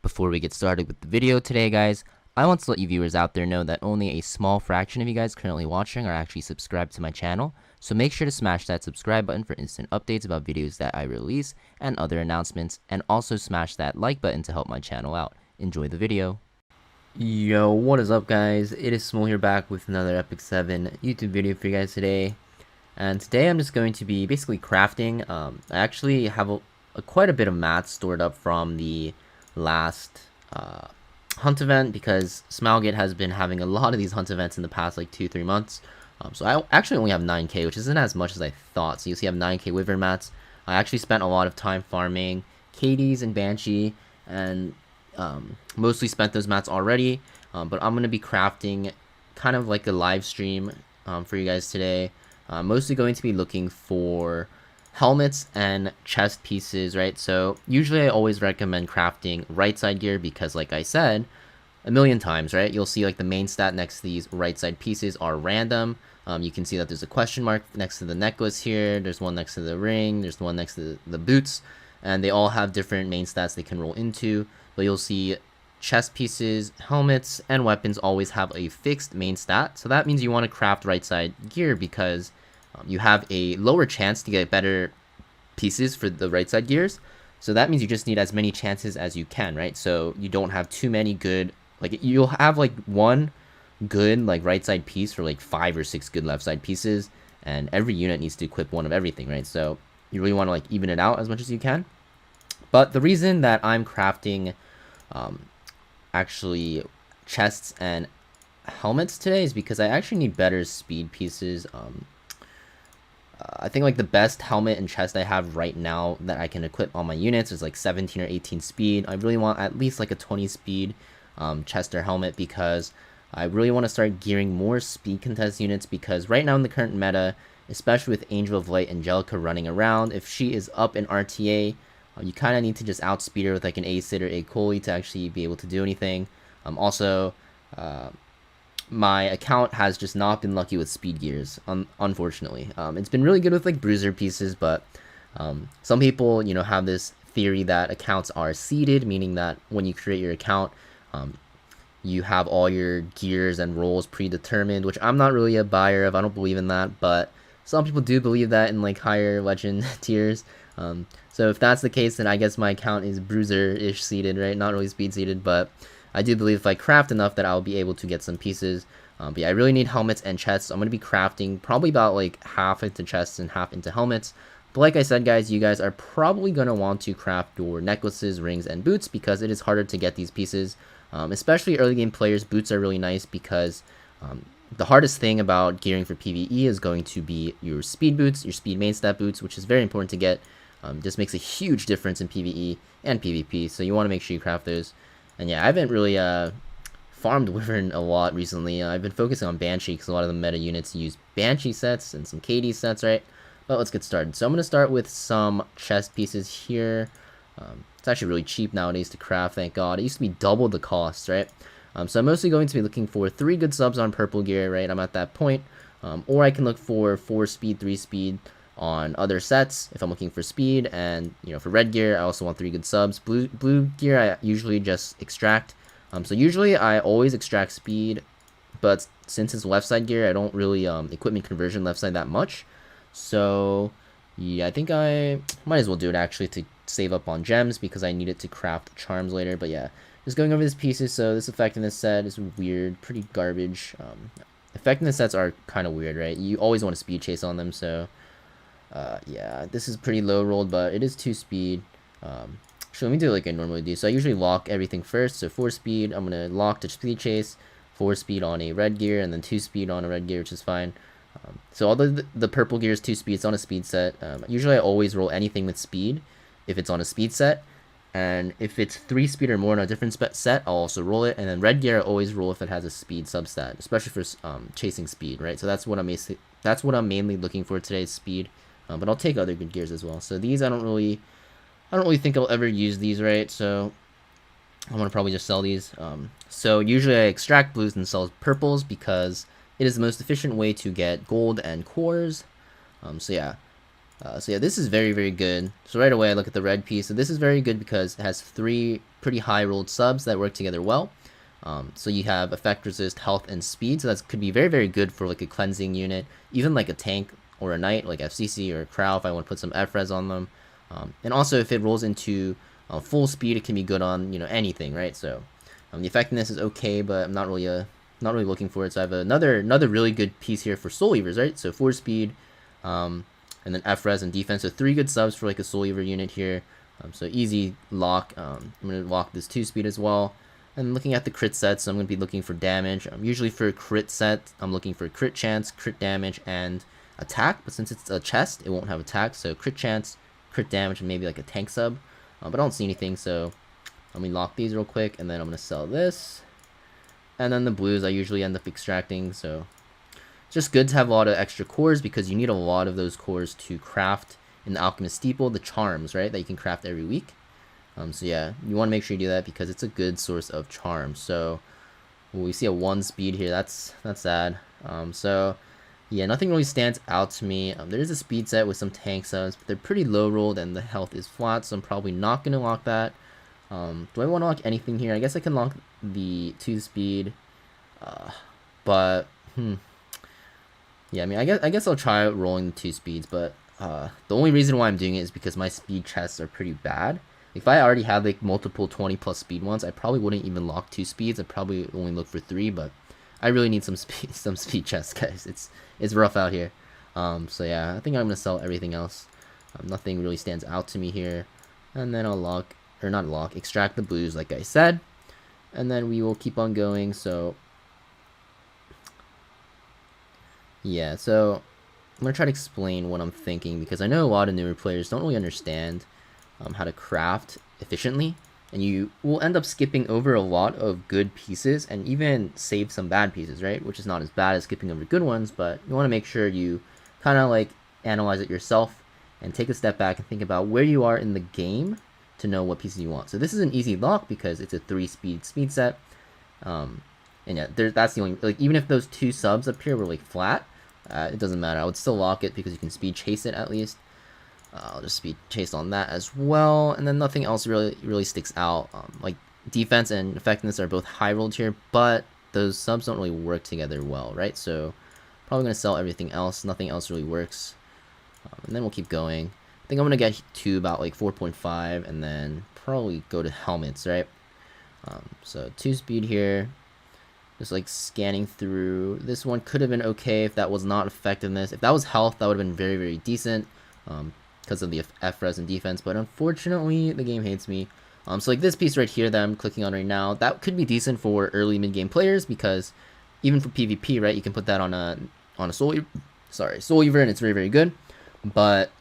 Before we get started with the video today, guys, I want to let you viewers out there know that only a small fraction of you guys currently watching are actually subscribed to my channel, so make sure to smash that subscribe button for instant updates about videos that I release and other announcements, and also smash that like button to help my channel out. Enjoy the video. Yo, what is up, guys? It is Samool here, back with another Epic 7 YouTube video for you guys today. And today I'm just going to be basically crafting. I actually have quite a bit of mats stored up from the last hunt event, because Smilegate has been having a lot of these hunt events in the past like 2-3 months. So I actually only have 9k, which isn't as much as I thought. So you see I have 9k wyvern mats. I actually spent a lot of time farming KDs and Banshee, and mostly spent those mats already. But I'm going to be crafting kind of like a live stream for you guys today. I'm mostly going to be looking for helmets and chest pieces, right? So usually I always recommend crafting right side gear, because like I said a million times, right, you'll see like the main stat next to these right side pieces are random. You can see that there's a question mark next to the necklace here, there's one next to the ring, there's one next to the boots, and they all have different main stats they can roll into. But you'll see chest pieces, helmets, and weapons always have a fixed main stat. So that means you want to craft right side gear, because you have a lower chance to get better pieces for the right side gears. So that means you just need as many chances as you can, right? So you don't have too many good, like you'll have like one good like right side piece for like 5 or 6 good left side pieces, and every unit needs to equip one of everything, right? So you really want to like even it out as much as you can. But the reason that I'm crafting actually chests and helmets today is because I actually need better speed pieces. I think like the best helmet and chest I have right now that I can equip on my units is like 17 or 18 speed. I really want at least like a 20 speed chest or helmet, because I really want to start gearing more speed contest units, because right now in the current meta, especially with Angel of Light Angelica running around, if she is up in RTA, you kind of need to just outspeed her with like an Acid or a Coley to actually be able to do anything. Also, my account has just not been lucky with speed gears, unfortunately. It's been really good with like bruiser pieces, but some people, you know, have this theory that accounts are seeded, meaning that when you create your account, you have all your gears and rolls predetermined, which I'm not really a buyer of. I don't believe in that, but some people do believe that in like higher legend tiers. So if that's the case, then I guess my account is bruiser-ish seeded, right? Not really speed seeded, but I do believe if I craft enough that I'll be able to get some pieces. But yeah, I really need helmets and chests. So I'm going to be crafting probably about like half into chests and half into helmets. But like I said, guys, you guys are probably going to want to craft your necklaces, rings, and boots, because it is harder to get these pieces. Especially early game players, boots are really nice, because the hardest thing about gearing for PvE is going to be your speed boots, your speed main stat boots, which is very important to get. This makes a huge difference in PvE and PvP, so you want to make sure you craft those. And yeah, I haven't really farmed Wyvern a lot recently. I've been focusing on Banshee, because a lot of the meta units use Banshee sets and some KD sets, right? But let's get started. So I'm going to start with some chest pieces here. It's actually really cheap nowadays to craft, thank God. It used to be double the cost, right? So I'm mostly going to be looking for 3 good subs on purple gear, right? I'm at that point. Or I can look for 4 speed, 3 speed on other sets if I'm looking for speed. And you know, for red gear, I also want 3 good subs. Blue gear, I usually just extract. So usually I always extract speed, but since it's left side gear, I don't really equipment conversion left side that much. So yeah, I think I might as well do it actually to save up on gems, because I need it to craft charms later. But yeah, just going over these pieces. So this effectiveness set is weird, pretty garbage. Effectiveness sets are kind of weird, right? You always want a speed chase on them. So yeah, this is pretty low rolled, but it is 2 speed. So let me do it like I normally do. So I usually lock everything first. So 4 speed, I'm gonna lock to speed chase, 4 speed on a red gear, and then 2 speed on a red gear, which is fine. So although the purple gear is 2 speed, it's on a speed set. Usually I always roll anything with speed if it's on a speed set, and if it's 3 speed or more on a different set, I'll also roll it. And then red gear I always roll if it has a speed substat, especially for chasing speed, right? So that's what I'm mainly looking for today, is speed. But I'll take other good gears as well. So these I don't really think I'll ever use these, right? So I'm gonna probably just sell these. So usually I extract blues and sell purples, because it is the most efficient way to get gold and cores. So yeah, So yeah, this is very, very good. So right away I look at the red piece. So this is very good because it has 3 pretty high rolled subs that work together well. So you have effect resist, health, and speed. So that could be very, very good for like a cleansing unit, even like a tank or a knight like FCC or Crow if I want to put some F-res on them. And also if it rolls into full speed, it can be good on anything, right? So the effectiveness is okay, but I'm not really looking for it. So I have another really good piece here for Soul Weavers, right? So 4 speed, and then F-res and defense. So 3 good subs for like a Soul Weaver unit here. So easy lock. I'm gonna lock this 2 speed as well. And looking at the crit sets, so I'm going to be looking for damage. Usually for a crit set, I'm looking for crit chance, crit damage, and attack. But since it's a chest, it won't have attack. So crit chance, crit damage, and maybe like a tank sub. But I don't see anything, so let me lock these real quick. And then I'm going to sell this. And then the blues, I usually end up extracting. So it's just good to have a lot of extra cores because you need a lot of those cores to craft in the Alchemist Steeple, the charms, right? That you can craft every week. So yeah, you want to make sure you do that because it's a good source of charm. So we see a 1 speed here. That's sad. So yeah, nothing really stands out to me. There is a speed set with some tank subs, but they're pretty low rolled and the health is flat, so I'm probably not going to lock that. Do I want to lock anything here? I guess I can lock the 2 speed, but yeah, I mean, I guess I'll try rolling the 2 speeds, but the only reason why I'm doing it is because my speed chests are pretty bad. If I already had like multiple 20 plus speed ones, I probably wouldn't even lock 2 speeds. I'd probably only look for 3, but I really need some speed chests, guys. It's rough out here. So yeah, I think I'm gonna sell everything else. Nothing really stands out to me here, and then I'll lock, or not lock, extract the blues like I said, and then we will keep on going. So yeah, so I'm gonna try to explain what I'm thinking because I know a lot of newer players don't really understand how to craft efficiently, and you will end up skipping over a lot of good pieces and even save some bad pieces, right? Which is not as bad as skipping over good ones, but you want to make sure you kind of like analyze it yourself and take a step back and think about where you are in the game to know what pieces you want. So this is an easy lock because it's a 3 speed set, and yeah, that's the only, like, even if those 2 subs up here were like flat, it doesn't matter. I would still lock it because you can speed chase it at least. I'll just speed chase on that as well, and then nothing else really sticks out. Like defense and effectiveness are both high rolled here, but those subs don't really work together well, right? So probably gonna sell everything else. Nothing else really works, and then we'll keep going. I think I'm gonna get to about like 4.5, and then probably go to helmets, right? So 2 speed here. Just like scanning through. This one could have been okay if that was not effectiveness. If that was health, that would have been very, very decent. Because of the F-res and defense, but unfortunately the game hates me. So like this piece right here that I'm clicking on right now, that could be decent for early mid-game players because even for PvP, right, you can put that on a Soul Weaver, and it's very, very good. But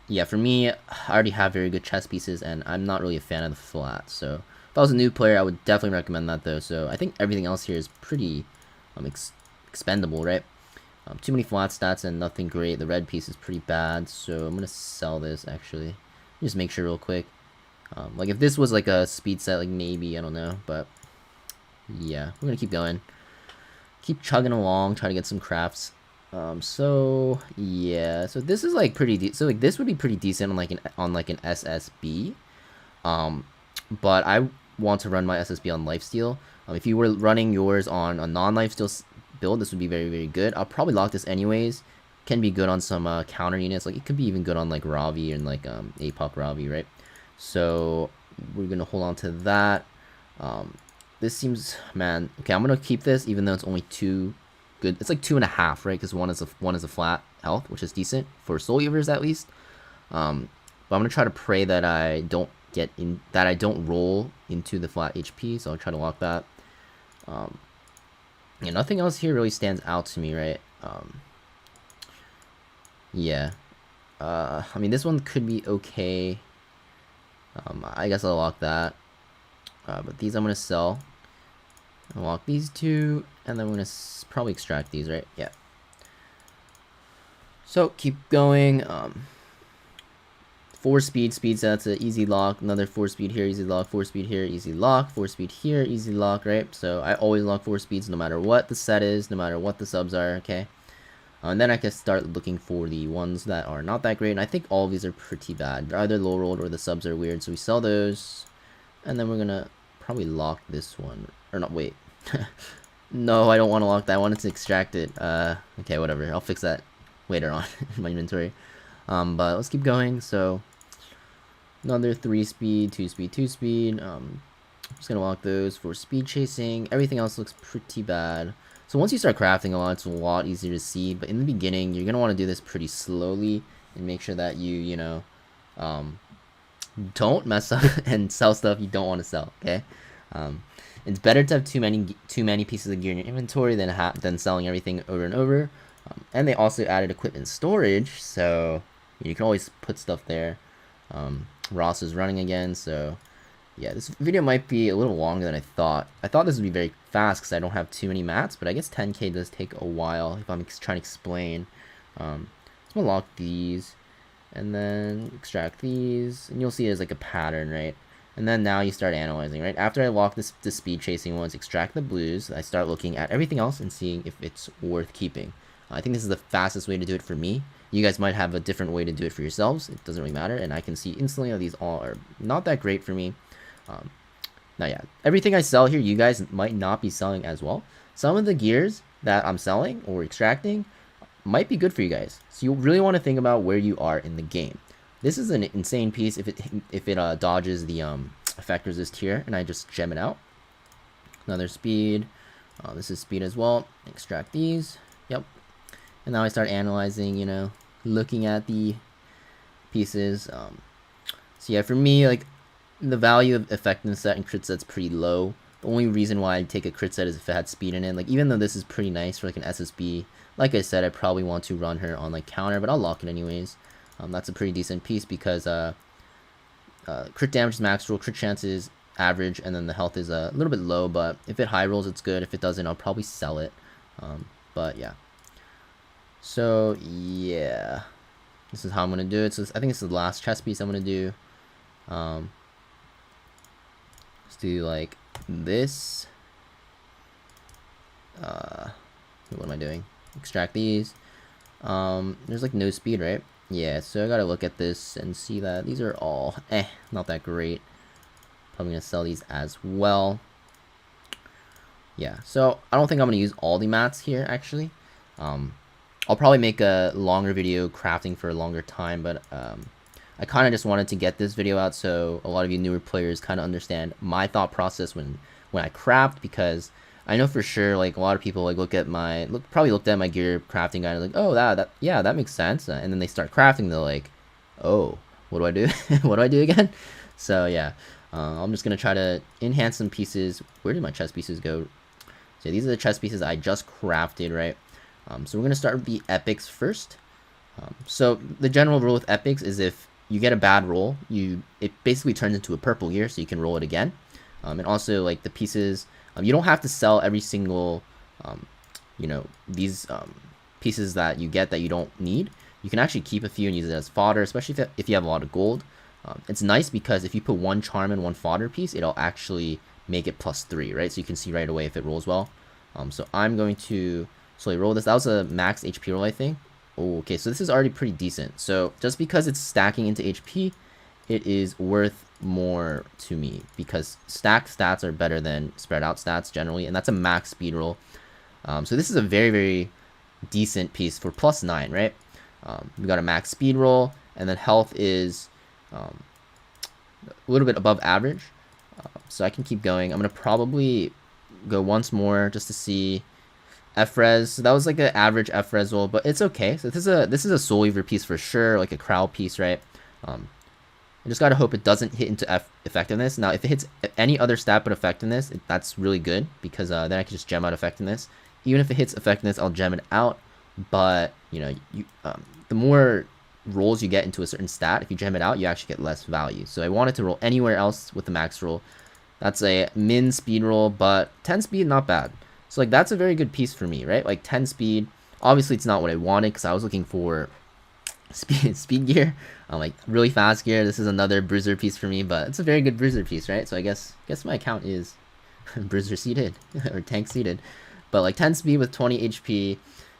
yeah, for me, I already have very good chest pieces, and I'm not really a fan of the flat. So if I was a new player, I would definitely recommend that though. So I think everything else here is pretty expendable, right? Too many flat stats and nothing great. The red piece is pretty bad, so I'm gonna sell this actually. Just make sure real quick. Like if this was like a speed set, like maybe, I don't know, but yeah, we're gonna keep going. Keep chugging along, try to get some crafts. So yeah, so this is like pretty so like this would be pretty decent on like an SSB. But I want to run my SSB on lifesteal. If you were running yours on a non-lifesteal build, this would be very, very good. I'll probably lock this anyways. Can be good on some counter units. Like it could be even good on like Ravi and like APOC Ravi, right? So we're gonna hold on to that. This seems, man, okay, I'm gonna keep this even though it's only 2 good. It's like 2.5, right? Because one is a flat health, which is decent for Soul Weavers at least. But I'm gonna try to pray that I don't roll into the flat HP, so I'll try to lock that. Yeah, nothing else here really stands out to me, right? Yeah. I mean, this one could be okay. I guess I'll lock that. But these I'm gonna sell. I'll lock these 2, and then I'm gonna probably extract these, right? Yeah. So keep going. 4 speed sets, an easy lock. Another 4 speed here, easy lock. 4 speed here, easy lock. 4 speed here, easy lock, right? So I always lock 4 speeds no matter what the set is, no matter what the subs are, okay? And then I can start looking for the ones that are not that great, and I think all of these are pretty bad. They're either low rolled or the subs are weird, so we sell those, and then we're gonna probably lock this one, or not, wait. No, I don't want to lock that one, it's extracted. Okay, whatever, I'll fix that later on in my inventory. But let's keep going. So another 3 speed, 2 speed, 2 speed. I'm just gonna lock those for speed chasing. Everything else looks pretty bad. So once you start crafting a lot, it's a lot easier to see, but in the beginning you're gonna want to do this pretty slowly and make sure that you know, don't mess up and sell stuff you don't want to sell. Okay, it's better to have too many pieces of gear in your inventory than selling everything over and over. And they also added equipment storage, so you can always put stuff there. Ross is running again, so yeah, this video might be a little longer than I thought. I thought this would be very fast because I don't have too many mats, but I guess 10k does take a while if I'm trying to explain. So I'm gonna lock these, and then extract these, and you'll see there's like a pattern, right? And then now you start analyzing, right? After I lock the speed chasing ones, extract the blues, I start looking at everything else and seeing if it's worth keeping. I think this is the fastest way to do it for me. You guys might have a different way to do it for yourselves. It doesn't really matter, and I can see instantly that these all are not that great for me. Now, yeah, everything I sell here, you guys might not be selling as well. Some of the gears that I'm selling or extracting might be good for you guys. So you really want to think about where you are in the game. This is an insane piece if it dodges the effect resist here, and I just gem it out. Another speed. This is speed as well. Extract these. Yep. And now I start analyzing, you know, looking at the pieces. So yeah, for me, like, the value of effectiveness set and crit set's pretty low. The only reason why I'd take a crit set is if it had speed in it. Like, even though this is pretty nice for like an SSB, like I said, I probably want to run her on like counter, but I'll lock it anyways. That's a pretty decent piece because crit damage is max roll, crit chance is average, and then the health is a little bit low, but if it high rolls, it's good. If it doesn't, I'll probably sell it. But yeah. So yeah, this is how I'm gonna do it. So I think this is the last chest piece I'm gonna do. Let's do like this. What am I doing? Extract these. There's like no speed, right? Yeah, so I gotta look at this and see that these are all not that great. Probably gonna sell these as well. Yeah, so I don't think I'm gonna use all the mats here actually. I'll probably make a longer video crafting for a longer time, but I kind of just wanted to get this video out so a lot of you newer players kind of understand my thought process when I craft, because I know for sure like a lot of people like probably looked at my gear crafting guide and like, oh yeah, that makes sense, and then they start crafting, they're like, oh, what do I do? What do I do again? So yeah, I'm just gonna try to enhance some pieces. Where did my chest pieces go? So these are the chest pieces I just crafted, right? So we're gonna start with the epics first. So the general rule with epics is if you get a bad roll, it basically turns into a purple gear, so you can roll it again. And also like the pieces, you don't have to sell every single, you know, these pieces that you get that you don't need. You can actually keep a few and use it as fodder, especially if you have a lot of gold. It's nice because if you put one charm and one fodder piece, it'll actually make it +3, right? So you can see right away if it rolls well. So I'm going to slowly roll this. That was a max HP roll, I think. Oh, okay, so this is already pretty decent. So just because it's stacking into HP, it is worth more to me because stacked stats are better than spread out stats generally, and that's a max speed roll. So this is a very, very decent piece for +9, right? We got a max speed roll, and then health is a little bit above average. So I can keep going. I'm gonna probably go once more just to see F-res. So that was like an average F-res roll, but it's okay. So this is a soul weaver piece for sure, like a crowd piece, right? I just gotta hope it doesn't hit into effectiveness. Now, if it hits any other stat but effectiveness, that's really good because then I can just gem out effectiveness. Even if it hits effectiveness, I'll gem it out. But you know, the more rolls you get into a certain stat, if you gem it out, you actually get less value. So I wanted to roll anywhere else with the max roll. That's a min speed roll, but 10 speed, not bad. So like that's a very good piece for me, right? Like 10 speed. Obviously, it's not what I wanted because I was looking for speed gear. Like really fast gear. This is another bruiser piece for me, but it's a very good bruiser piece, right? So I guess my account is bruiser seated or tank seated. But like 10 speed with 20 HP,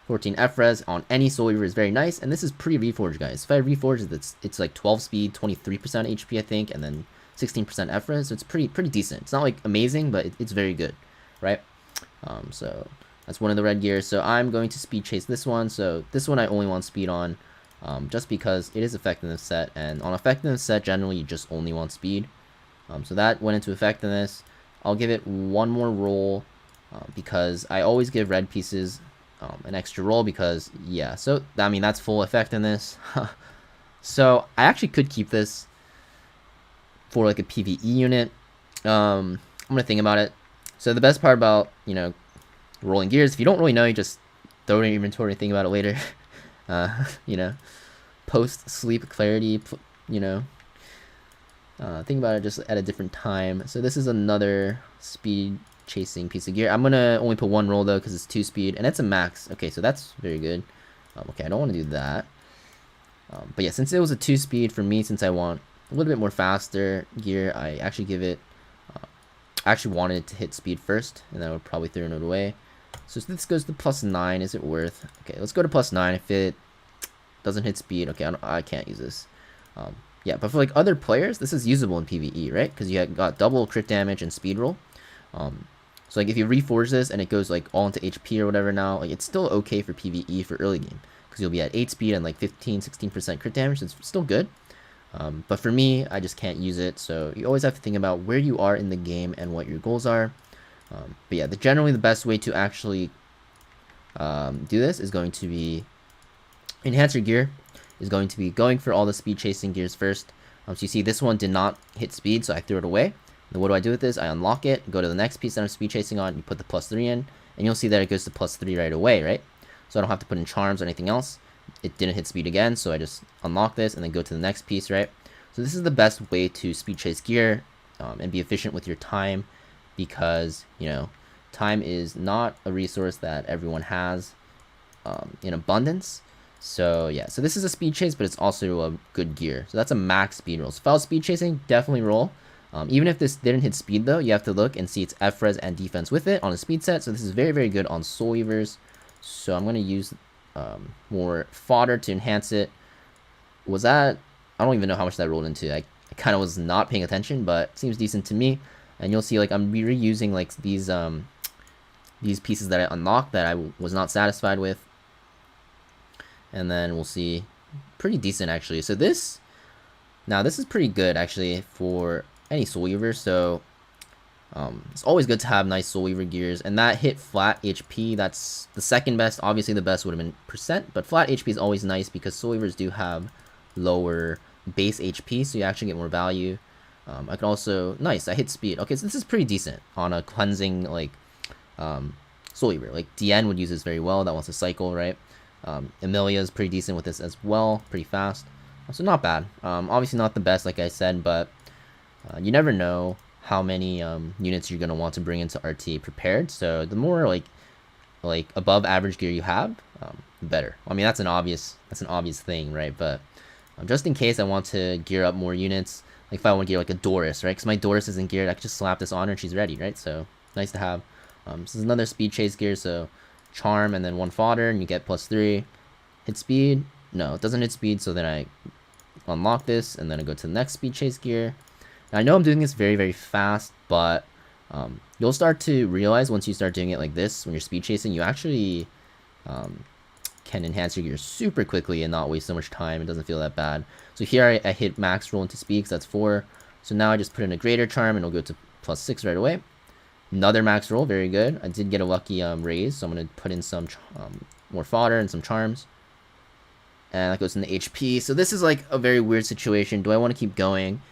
14 F-res on any Soul Weaver is very nice, and this is pre-reforge, guys. If I reforge, it's like 12 speed, 23% HP, I think, and then 16% F-res, so it's pretty decent. It's not like amazing, but it's very good, right? So that's one of the red gears. So I'm going to speed chase this one. So this one I only want speed on, just because it is effectiveness set, and on effectiveness set, generally you just only want speed. So that went into effectiveness. I'll give it one more roll, because I always give red pieces an extra roll, because yeah, so I mean that's full effectiveness. So I actually could keep this for like a PvE unit. I'm gonna think about it. So the best part about, you know, rolling gears, if you don't really know, you just throw it in your inventory and think about it later. You know, post sleep clarity, you know, think about it just at a different time. So this is another speed chasing piece of gear. I'm gonna only put one roll though, because it's 2 speed and it's a max. Okay, so that's very good. Okay, I don't want to do that. But yeah, since it was a 2 speed for me, since I want a little bit more faster gear, I actually give it, I actually wanted it to hit speed first, and then I would probably throw it away. So this goes to +9. Is it worth? Okay, let's go to +9. If it doesn't hit speed, okay, I can't use this. Yeah, but for like other players, this is usable in PvE, right? Because you got double crit damage and speed roll. So like if you reforge this and it goes like all into HP or whatever now, like it's still okay for PvE for early game, because you'll be at 8 speed and like 15-16% crit damage. So it's still good. But for me, I just can't use it. So you always have to think about where you are in the game and what your goals are. But yeah, generally the best way to actually do this is going to be enhance your gear, is going to be going for all the speed chasing gears first. So you see this one did not hit speed, so I threw it away. Then what do I do with this? I unlock it, go to the next piece that I'm speed chasing on, you put the +3 in, and you'll see that it goes to +3 right away, right? So I don't have to put in charms or anything else. It didn't hit speed again, so I just unlock this and then go to the next piece, right? So this is the best way to speed chase gear, and be efficient with your time, because, you know, time is not a resource that everyone has in abundance. So yeah, so this is a speed chase, but it's also a good gear. So that's a max speed roll. So if I was speed chasing, definitely roll. Even if this didn't hit speed though, you have to look and see its F-res and defense with it on a speed set. So this is very, very good on Soul Weavers. So I'm going to use more fodder to enhance it. Was that, I don't even know how much that rolled into. I kind of was not paying attention, but it seems decent to me. And you'll see like I'm reusing like these pieces that I unlocked that I was not satisfied with. And then we'll see, pretty decent actually. So this is pretty good actually for any Soul Weaver. So it's always good to have nice Soul Weaver gears, and that hit flat HP. That's the second best. Obviously the best would have been percent, but flat HP is always nice because Soul Weavers do have lower base HP, so you actually get more value. I can also, nice, I hit speed. Okay, so this is pretty decent on a cleansing like Soul Weaver. Like DN would use this very well, that wants to cycle, right? Emilia is pretty decent with this as well, pretty fast. So not bad. Obviously not the best, like I said, but you never know how many units you're gonna want to bring into RTA prepared. So the more like above average gear you have, the better. I mean that's an obvious thing, right? But just in case I want to gear up more units, like if I want to gear like a Doris, right? Because my Doris isn't geared, I can just slap this on her and she's ready, right? So nice to have. This is another speed chase gear, so charm and then 1 fodder and you get +3. Hit speed? No, it doesn't hit speed, so then I unlock this and then I go to the next speed chase gear. Now, I know I'm doing this very, very fast, but you'll start to realize once you start doing it like this, when you're speed chasing, you actually can enhance your gear super quickly and not waste so much time. It doesn't feel that bad. So here I hit max roll into speed, because that's 4. So now I just put in a greater charm and it'll go to +6 right away. Another max roll, very good. I did get a lucky raise, so I'm going to put in some more fodder and some charms. And that goes into HP. So this is like a very weird situation. Do I want to keep going?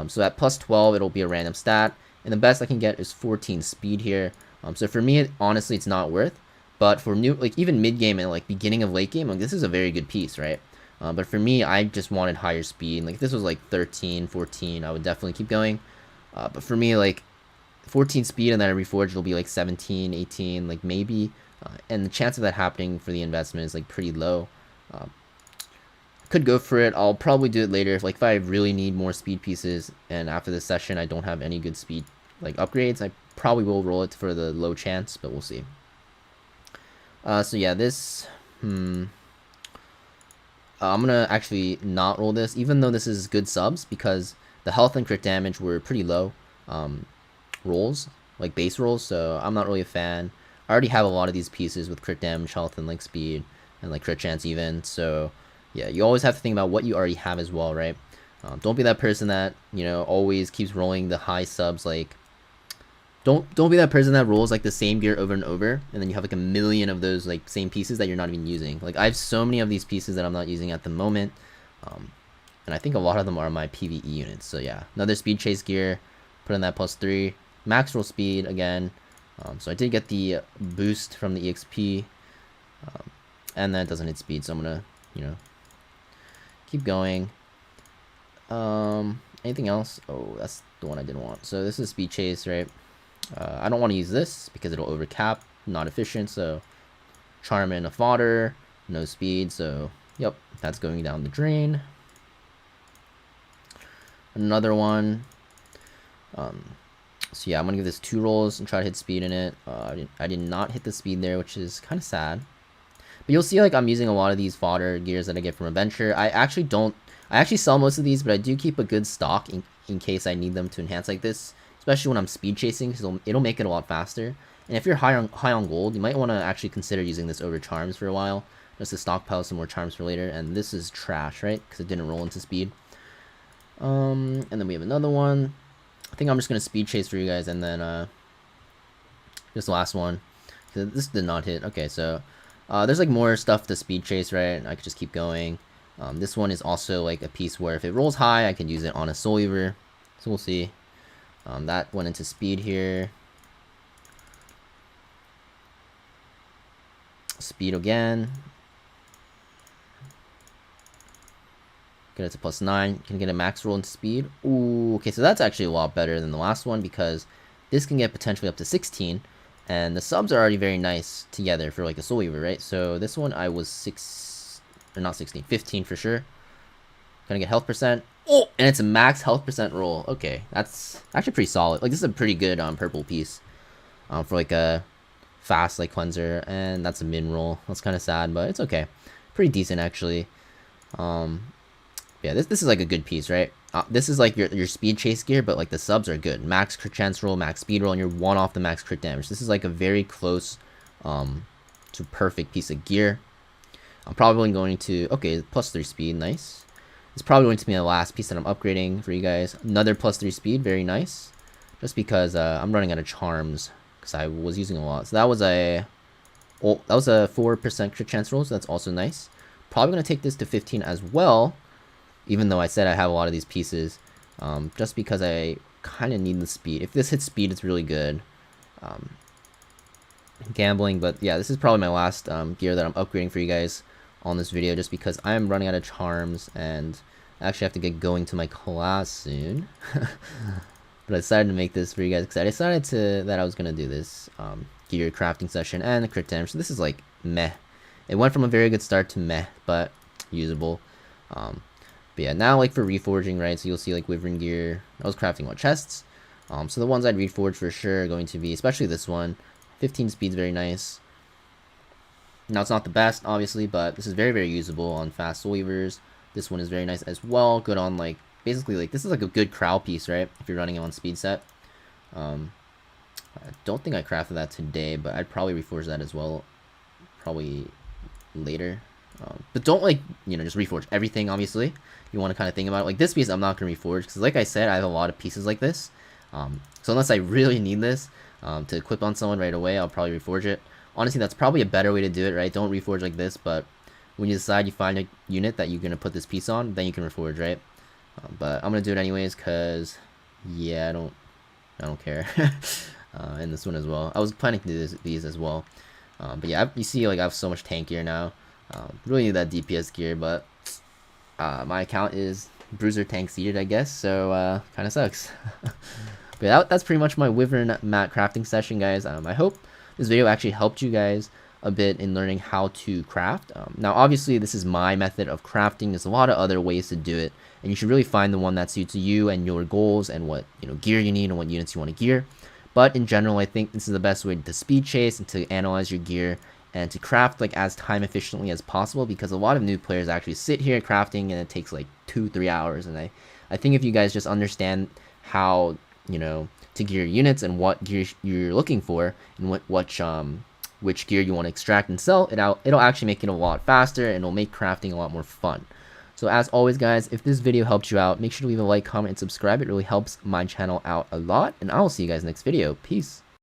So at +12, it'll be a random stat. And the best I can get is 14 speed here. So for me, honestly, it's not worth. But for new, like even mid game and like beginning of late game, like this is a very good piece, right? But for me, I just wanted higher speed. Like if this was like 13, 14, I would definitely keep going. But for me, like 14 speed and then I reforge, it'll be like 17, 18, like maybe. And the chance of that happening for the investment is like pretty low. Could go for it. I'll probably do it later if I really need more speed pieces and after this session I don't have any good speed like upgrades. I probably will roll it for the low chance, but we'll see. So yeah, this I'm gonna actually not roll this, even though this is good subs, because the health and crit damage were pretty low rolls, like base rolls, so I'm not really a fan. I already have a lot of these pieces with crit damage, health, and like speed, and like crit chance even, so yeah, you always have to think about what you already have as well, right? Don't be that person that, you know, always keeps rolling the high subs. Like, don't be that person that rolls like the same gear over and over, and then you have like a million of those like same pieces that you're not even using. Like, I have so many of these pieces that I'm not using at the moment, and I think a lot of them are my PvE units. So yeah, another speed chase gear, put in that +3, max roll speed again. So I did get the boost from the EXP, and that doesn't hit speed, so I'm gonna, you know, keep going. Anything else? Oh, that's the one I didn't want. So this is speed chase, right? I don't want to use this because it'll overcap, not efficient. So charm and a fodder, no speed. So yep, that's going down the drain. Another one. So yeah, I'm gonna give this 2 rolls and try to hit speed in it. I did not hit the speed there, which is kind of sad. But you'll see, like, I'm using a lot of these fodder gears that I get from Adventure. I actually sell most of these, but I do keep a good stock in case I need them to enhance like this, especially when I'm speed chasing, because it'll make it a lot faster. And if you're high on gold, you might want to actually consider using this over charms for a while, just to stockpile some more charms for later. And this is trash, right? Because it didn't roll into speed. And then we have another one. I think I'm just gonna speed chase for you guys, and then this last one. This did not hit. Okay, so there's like more stuff to speed chase, right? I could just keep going. This one is also like a piece where if it rolls high, I can use it on a Soul Weaver. So we'll see. That went into speed here. Speed again. Get it to +9. Can get a max roll into speed. Ooh, okay, so that's actually a lot better than the last one, because this can get potentially up to 16. And the subs are already very nice together for like a Soul Weaver, right? So this one I was 15 for sure. Gonna get health percent. Oh, and it's a max health percent roll. Okay, that's actually pretty solid. Like, this is a pretty good purple piece for like a fast like cleanser, and that's a min roll. That's kind of sad, but it's okay. Pretty decent actually. Yeah, this is like a good piece, right? This is like your speed chase gear, but like the subs are good. Max crit chance roll, max speed roll, and you're 1 off the max crit damage. This is like a very close to perfect piece of gear. I'm probably going to, okay, +3 speed, nice. It's probably going to be the last piece that I'm upgrading for you guys. Another +3 speed, very nice. Just because I'm running out of charms, because I was using a lot. So that was a 4% crit chance roll, so that's also nice. Probably going to take this to 15 as well, even though I said I have a lot of these pieces, just because I kind of need the speed. If this hits speed, it's really good. Gambling, but yeah, this is probably my last gear that I'm upgrading for you guys on this video, just because I am running out of charms, and I actually have to get going to my class soon. But I decided to make this for you guys, because I decided that I was going to do this gear crafting session and the crit damage. So this is like meh. It went from a very good start to meh, but usable. But yeah, now like for reforging, right, so you'll see like wyvern gear. I was crafting on chests. So the ones I'd reforge for sure are going to be, especially this one, 15 speed's very nice. Now it's not the best, obviously, but this is very, very usable on fast Soul Weavers. This one is very nice as well. Good on like, basically like, this is like a good crowd piece, right, if you're running it on speed set. I don't think I crafted that today, but I'd probably reforge that as well, probably later. But don't like, you know, just reforge everything, obviously. You want to kind of think about it. Like this piece I'm not going to reforge, because like I said, I have a lot of pieces like this. So unless I really need this to equip on someone right away, I'll probably reforge it. Honestly, that's probably a better way to do it, right? Don't reforge like this, but when you decide you find a unit that you're going to put this piece on, then you can reforge, right? But I'm going to do it anyways, because, yeah, I don't care. And this one as well. I was planning to do these as well. But yeah, you see, like, I have so much tank gear now. Really need that DPS gear, but my account is bruiser tank seated, I guess, so kind of sucks. But that's pretty much my wyvern mat crafting session, guys. I hope this video actually helped you guys a bit in learning how to craft. Now obviously this is my method of crafting. There's a lot of other ways to do it, and you should really find the one that suits you and your goals and what, you know, gear you need and what units you want to gear. But in general, I think this is the best way to speed chase and to analyze your gear and to craft like as time efficiently as possible, because a lot of new players actually sit here crafting and it takes like 2-3 hours. And I think if you guys just understand how, you know, to gear units and what gear you're looking for and which gear you want to extract and sell, it'll actually make it a lot faster and it'll make crafting a lot more fun. So as always guys, if this video helped you out, make sure to leave a like, comment, and subscribe. It really helps my channel out a lot, and I will see you guys next video. Peace.